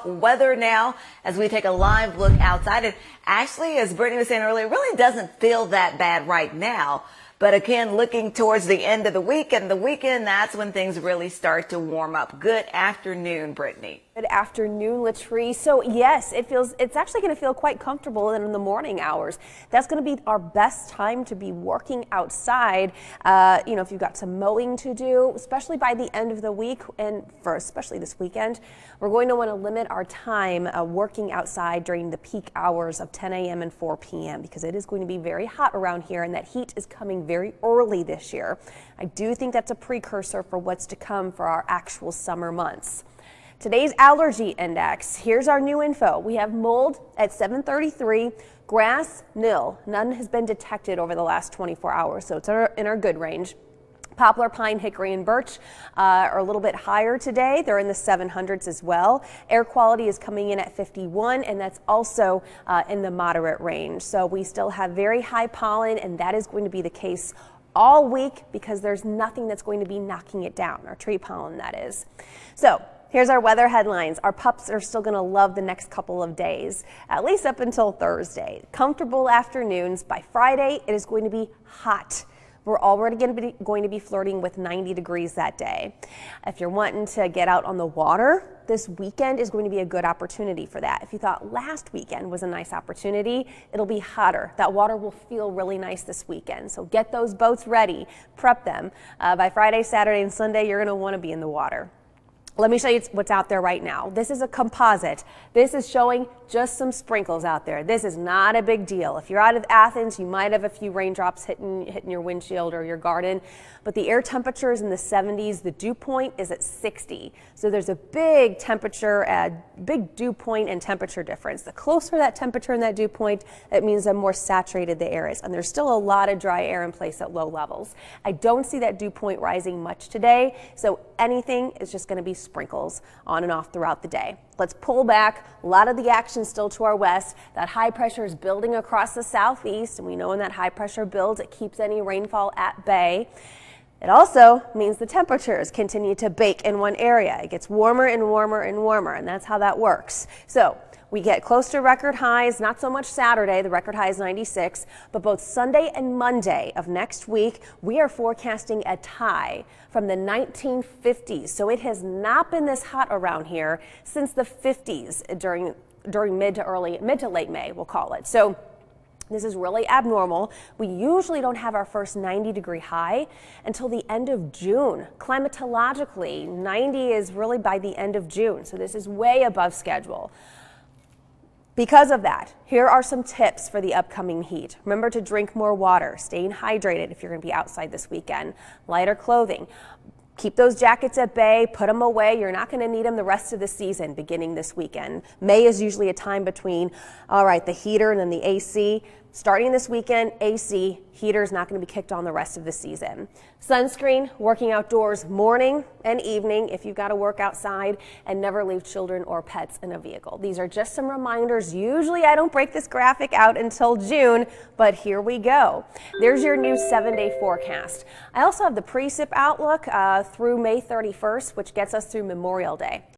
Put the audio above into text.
Weather now as we take a live look outside. And actually, as Brittany was saying earlier, it really doesn't feel that bad right now. But again, looking towards the end of the week and the weekend, that's when things really start to warm up. Good afternoon, Brittany. Good afternoon, Latrice. So yes, it's actually going to feel quite comfortable in the morning hours. That's going to be our best time to be working outside. If you've got some mowing to do, especially by the end of the week and for especially this weekend, we're going to want to limit our time working outside during the peak hours of 10 a.m. and 4 p.m. because it is going to be very hot around here and that heat is coming very early this year. I do think that's a precursor for what's to come for our actual summer months. Today's allergy index, here's our new info. We have mold at 733, grass nil. None has been detected over the last 24 hours, so it's in our good range. Poplar, pine, hickory, and birch are a little bit higher today. They're in the 700s as well. Air quality is coming in at 51, and that's also in the moderate range. So we still have very high pollen, and that is going to be the case all week because there's nothing that's going to be knocking it down, our tree pollen that is. So here's our weather headlines. Our pups are still going to love the next couple of days, at least up until Thursday. Comfortable afternoons. By Friday, it is going to be hot. We're already going to be flirting with 90 degrees that day. If you're wanting to get out on the water, this weekend is going to be a good opportunity for that. If you thought last weekend was a nice opportunity, it'll be hotter. That water will feel really nice this weekend. So get those boats ready, prep them. By Friday, Saturday, and Sunday, you're going to want to be in the water. Let me show you what's out there right now. This is a composite. This is showing just some sprinkles out there. This is not a big deal. If you're out of Athens, you might have a few raindrops hitting your windshield or your garden, but the air temperature is in the 70s. The dew point is at 60. So there's a big big dew point and temperature difference. The closer that temperature and that dew point, it means the more saturated the air is. And there's still a lot of dry air in place at low levels. I don't see that dew point rising much today. So anything is just going to be sprinkles on and off throughout the day. Let's pull back. A lot of the action still to our west. That high pressure is building across the southeast, and we know when that high pressure builds, it keeps any rainfall at bay. It also means the temperatures continue to bake in one area. It gets warmer and warmer and warmer, and that's how that works. So we get close to record highs, not so much Saturday, the record high is 96, but both Sunday and Monday of next week, we are forecasting a high from the 1950s. So it has not been this hot around here since the 50s during mid to late May, we'll call it. So this is really abnormal. We usually don't have our first 90-degree high until the end of June. Climatologically, 90 is really by the end of June, so this is way above schedule. Because of that, here are some tips for the upcoming heat. Remember to drink more water, staying hydrated if you're going to be outside this weekend, lighter clothing. Keep those jackets at bay, put them away. You're not going to need them the rest of the season beginning this weekend. May is usually a time between, the heater and then the AC. Starting this weekend, AC, heater is not going to be kicked on the rest of the season. Sunscreen, working outdoors morning and evening if you've got to work outside, and never leave children or pets in a vehicle. These are just some reminders. Usually I don't break this graphic out until June, but here we go. There's your new 7-day forecast. I also have the precip outlook through May 31st, which gets us through Memorial Day.